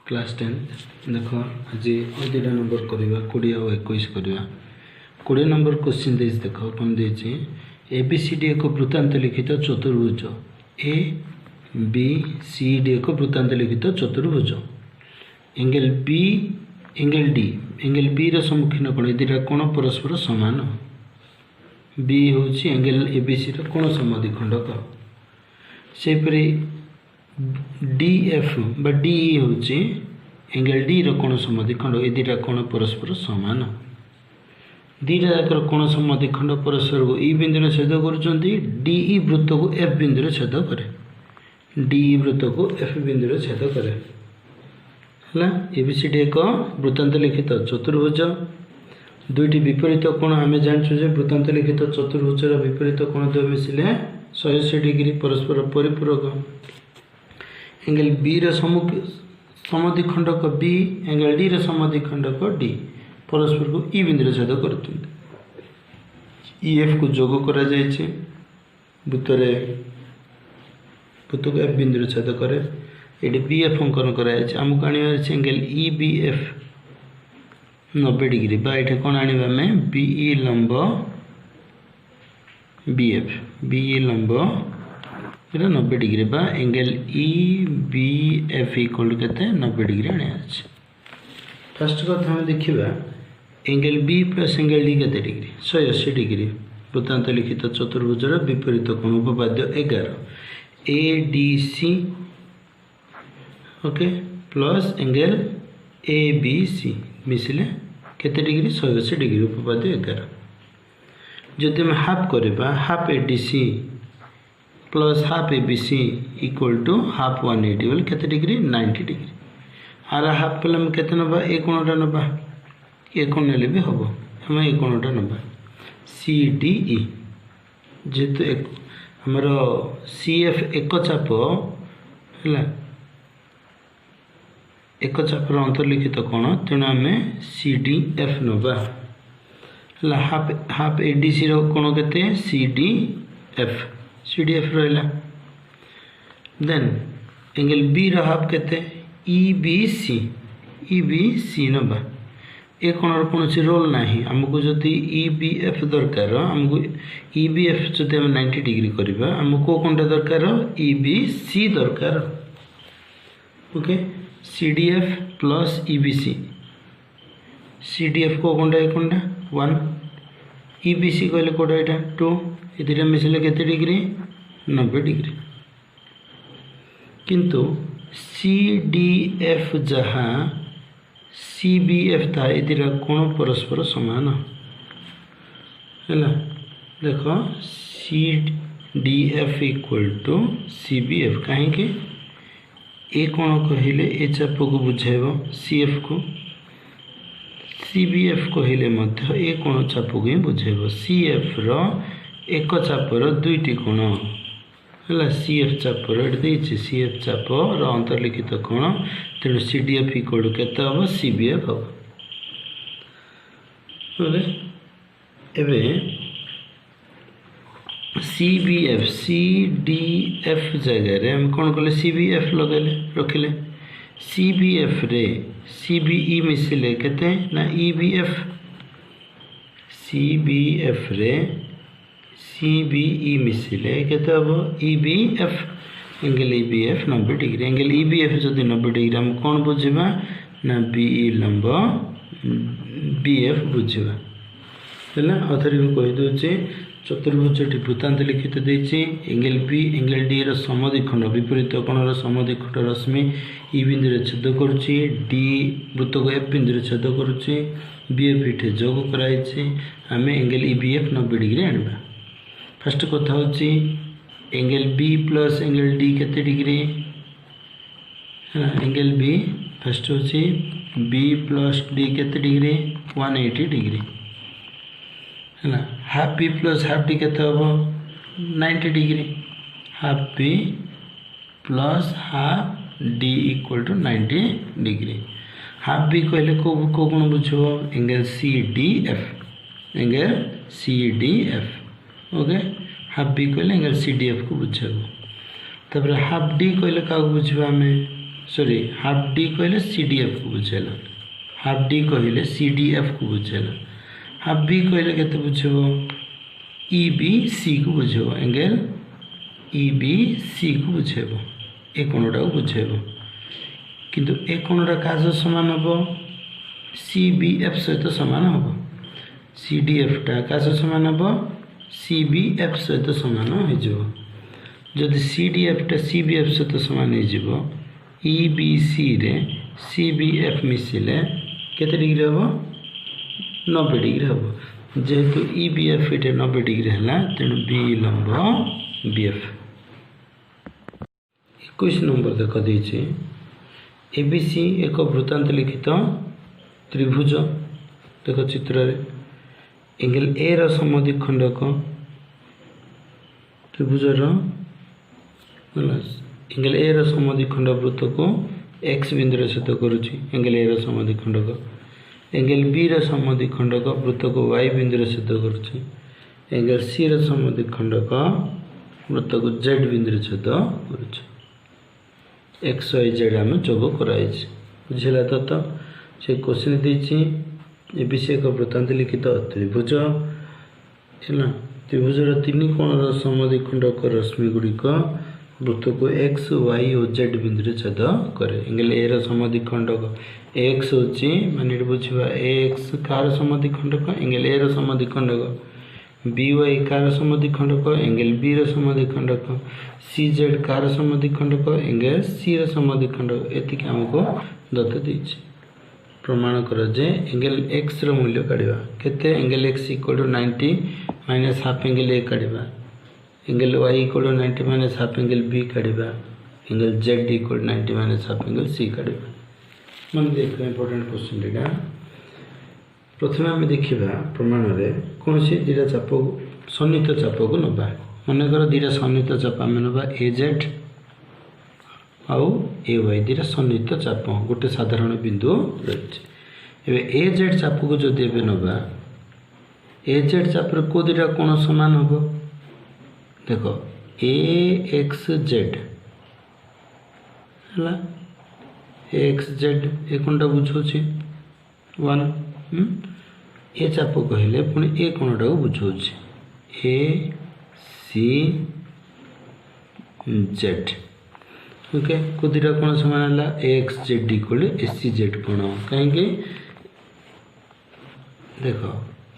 Class 10 देख आज 2 number करवा 20 और 21 करवा 20 नंबर क्वेश्चन देख देख कौन देती एबीसीडी एक वृत्तांत लिखित चतुर्भुज ए बी सी डी एक वृत्तांत लिखित चतुर्भुज एंगल बी एंगल बी सम्मुखीन कोण ये कोण परस्पर सामान बी हूँ एंगल एबीसी कोण समद्विखंडक सेपरी डी एफ बा डी हूँ एंगल डी कोण समद्विखंड ये दुटा कोण परस्पर सामान दुटा जाकर कोण समद्विखंड परस्पर को ई बिंदु छेद कर डी वृत्त को एफ बिंदु छेद करे डी वृत्त को एफ बिंदु छेद करे है एबीसीडी एक वृत्तांत लिखित चतुर्भुज दुईटी विपरीत कोण आम जानते वृत्तांत लिखित चतुर्भुजर विपरीत कोण दो मिसिले 180 डिग्री परस्पर परिपूरक एंगल बी समद्विखंडक बी एंगल डी समद्विखंडक डी परस्पर को ई बिंदु छेद करते एफ को जोग करा जायछि वृत्त को एफ बिंदु छेद करे ये बी एफ अंकन करमको आने angle E B F 90 degree बा ये कौन आने बीई लंब बी एफ लंब ये 90 डिग्री बा angle E B F equal के 90 डिग्री आने फर्स्ट कथा हम देखा angle B plus angle D के डिग्री 180 डिग्री वृत्तांत लिखित चतुर्भुजर विपरीत कोण उपपाद्य 11 A D C okay plus angle A B C मिसिले केते डिग्री 180 डिग्री उपपाद्य 11 जदि हम हाफ करवा half A D C plus half A B C equal to half 180 बोले केते डिग्री 90 डिग्री आर हाफ पहले हम केते नबा ए कोणटा नबा ए कोण नेले भी हम हम ए कोणटा नबा सी डी ई जेतु हमर सी एफ एक चाप है एक चापर अंतर्लिखित कोण तेणु आम सी डी एफ नवा half half A D C कोण के सी डी एफ रहा देन एंगल बी हाफ के ई बी सी नवा ए कोण कौन रोल ना आमको जदि ई बी एफ दरकार आमको ई बी एफ जब 90 डिग्री करवा आमको कौन दरकार ई बी सी दरकार okay C D F plus E B C D F को कौनटा ये कौनटा 1 ई बी सी कहले कौटा यहाँ 2 ये मिसले केते डिग्री 90 डिग्री किंतु सी डी एफ जहाँ सी बी एफ था ये कोण परस्पर सामान है देख C D F equal to C B F कहीं ए कोण कहले ए चाप को बुझेब सी एफ को सी बी एफ कहले ए कोण चाप को ही बुझेब सी एफ रो एक चापर दुईटी कोण है सी एफ चापर ये सी एफ चाप अंतर्लिखित कोण तेणु सी डी एफ इक्वल के सी बी एफ हम एवं C B F C D F जगह हम कौन कले सी बी एफ लगेले रखिले सी बी एफ रे सी बी ई मिसिले केते ना E B F C B F रे सी बी ई मिसिले केते हम E B F angle E B F 90 degree angle E B F जदि 90 डिग्री हम कौन बुझा ना बीई लंब बी एफ बुझा है अथरी भी कहीदे चतुर्भुजटी वृत्तांत लिखित देछि एंगल बी एंगल डी समद्विखंड विपरीत कोणर समद्विखंड रश्मि ई बिंदु छेद करुच्ची डी वृत्त को एफ बिंदु छेद करुच्ची बी एफ इटे जोग कराई आम angle E B F 90 degree आनवा फर्स्ट कथा होची angle B plus angle D केते डिग्री एंगल बी फर्स्ट होची बी प्लस डी केते डिग्री 180 डिग्री है half B plus half D के 90 degree half B plus half D equal to 90 degree half B कहले को गुण बुझब angle C D F okay half B कहले angle C D F को बुझब तब हाफ डी कहले क्या बुझा आम सॉरी हाफ डी कहले सी डी एफ को बुझेला हाफ डी कहले सी डी एफ को बुझेला हाफ बी कहले केते बुझेबो ई बी सी को बुझेबो एंगल ई बी सी को बुझेबो ए कोणटा को बुझेबो किंतु ए कोणटा काज समान हबो सी बी एफ सहित समान हबो सी डी एफ टा काज समान हबो सी बी एफ सहित समान हो जबो जदि सी डी एफ टा सी बी एफ सहित समान हो जबो ई बी सी रे सी बी एफ मिसिले केते डिग्री हबो 90 डिग्री हबो जेहेतु ई बी एफ इटे 90 डिग्री है तेणु बी लंब बी एफ 21 नंबर देख देछि एबीसी एक वृत्तांत लिखित त्रिभुज देख चित्र रे एंगल ए रो समद्विखंडक त्रिभुज रो एंगल ए रो समद्विखंड वृत्त को एक्स बिंदु रे छेद करूछि एंगल ए रो समद्विखंडक एंगल बी रो समद्विखंडक वृत्त को वाई बिंदु रे छेद करूछि एंगल सी रो समद्विखंडक वृत्त को जेड बिंदु रे छेद करूछि एक्स वाई जेड आम जोग कराई बुझेला तो से क्वेश्चन देछि एबीसी एक वृत्तांत लिखित त्रिभुज है त्रिभुजर तीन कोणर समद्विखंडक रश्मि गुड़िक वृत्त को एक्स वाई और जेड बिंदु छेद करे एंगल ए रो समद्विखंडक एक्स होची माने बुझिबा एक्स कार समद्विखंडक एंगल ए रो समद्विखंडक बी वाई कार समद्विखंडक एंगल बी रो समद्विखंडक सी जेड कार समद्विखंडक एंगल सी रो समद्विखंडक एतिक हमको दत्त देछि प्रमाण कर जे एंगल एक्स रो मूल्य काढिबा केते angle X equal to 90 minus half angle A काढिबा angle Y equal to 90 minus half angle B काढिबा angle Z equal to 90 minus half angle C काढिबा मन देखो इंपोर्टेंट क्वेश्चन रेगा प्रथम आम देखा प्रमाण में कौन सी दीटा चाप सन्निहित चाप को नवा मनकर दीटा सन्निहित चाप आम नवा ए जेड आउ ए वाई दीटा सन्निहित चाप गोटे साधारण बिंदु रही ए जेड चाप को जदि एबे नवा ए जेड चाप को दीटा कोण समान हम देख ए एक्स जेड है एक्स जेड ए कोणटा बुझाऊँ 1 ए चाप कहले पुणी ए कोणटा को बुझाऊँ ए सी जेड ओके को दीटा कोण समान है एक्स जेड इक्वल ए सी जेड कोण कहीं देख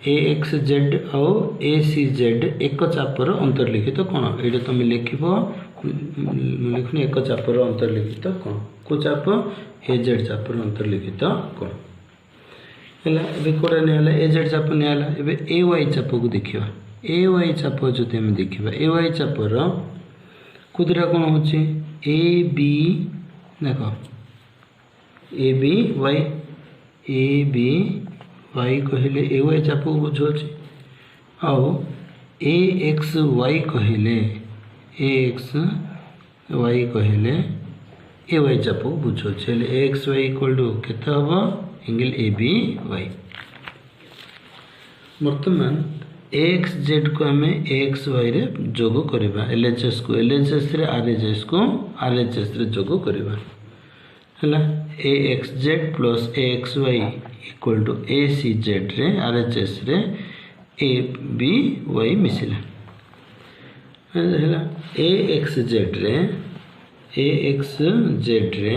ए एक्स जेड और ए सी जेड एक चापर अंतर्लिखित कोण ये तुम लिख लिखुनी एक चापर अंतर्लिखित कोण को चाप ए जेड चापर अंतर्लिखित कोण है कौटा निला ए जेड चाप निला ए वाई चाप को देखा ए वाई चाप जो देखा ए वाई चापर कुदरा कौन हो ए बी देख ए बी वाई कहले ए वाई चाप को बुझाऊँ आउ ए एक्स वाई कहले ए एक्स वाई कहले ए वाई चाप को बुझाऊँ A X Y equal to केते हम एंगल ए बी वाई वर्तमान एक्स जेड को आम एक्स वाई रे जोग करवा एल एच एस को L H S R H S को आर एच एस जोग करवा है A X Z plus A X Y equal to A C Z रे आर एच एस रे ए बी वाई मिसिला है ए एक्स जेड रे A X Z रे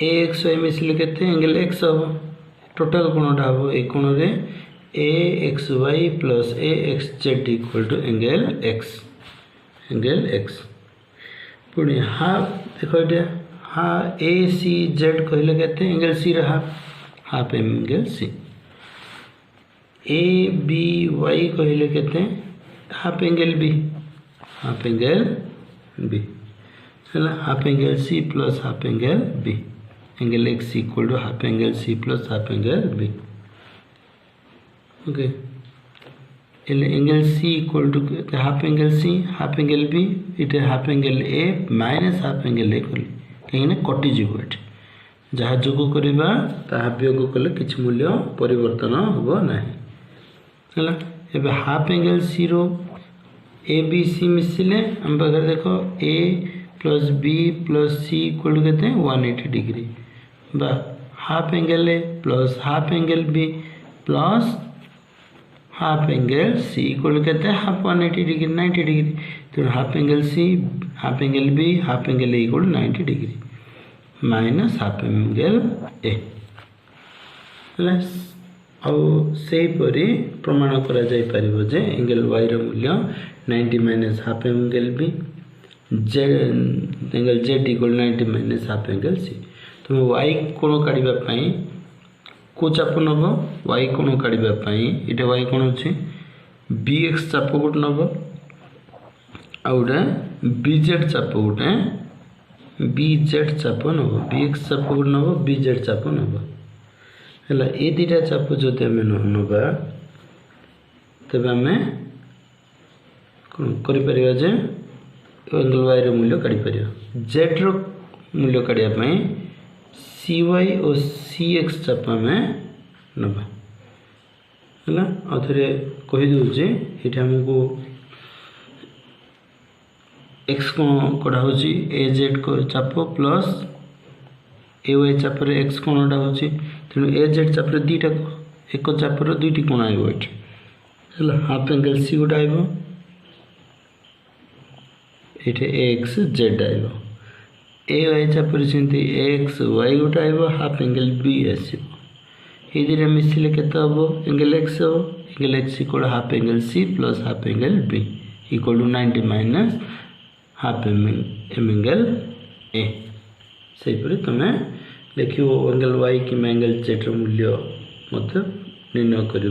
A X Y मिसिले केते एंगल एक्स हम टोटाल कोणटा हम ए कोण रे A X Y plus A X Z equal to angle X पुणी हाफ देख ये हाँ ए सी जेड कहले केते एंगल सी रे half angle C A B Y कहले केते हाफ एंगल बी है half angle C plus half angle B angle X equal to half angle C plus half angle B okay angle C equal to half angle C half angle B इटे half angle A minus half angle A कल कहीं कटिजो ये जहाँ जोग करवा ता वियोग कले किसी मूल्य परिवर्तन हम ना है हाफ एंगल सी रो ए बी सी मिसिले आम पाखे देख A plus B plus C equal to कहते हैं 180 डिग्री बा half angle A plus half angle B plus half angle C equal to कहते हैं हाफ 180 डिग्री 90 डिग्री। तो half angle C half angle B half angle A equal to 90 degree minus half angle A सेहीपरि प्रमाण करा जाई परिबो जे angle Y रो मूल्य 90 minus half angle B Z angle Z equal 90 minus half angle C. तुम Y कोण काढ़ा को चाप नब वाई कोण काढ़ा ये वाई कोण अच्छे बी एक्स चाप गोटे नब आउटे बीजेड चाप गोटे बीजेड चाप नब बी एक्स चाप गोटे नब बीजेड चाप नब है ये दुटा चाप जो आम नवा तेज आम कौन कर एंगल वाई मूल्य काढ़ी पार जेड रो मूल्य काढ़ापी सी वाई और सी एक्स चाप आम नवा है आउे कहीदे ये आमको एक्स कोण कड़ा हो ए जेड को चाप प्लस ए वाई चाप एक्स कोणटा हो तेणु ए जेड चाप दुईटा एक चापर दुईटी कोण आए है हाफ एंगल सी गोटे आए एक्स जेड आए ए वाई चापर सेमती एक्स वाई गोटे आए हाफ एंगल बी आसो ये मिसिले के एंगल एक्स हम angle X equal half angle C plus half angle B equal to 90 minus half angle A सेहीपरि तुम्हें लिख एंगल वाई कि एंगल जेड मूल्य मतलब निर्णय कर।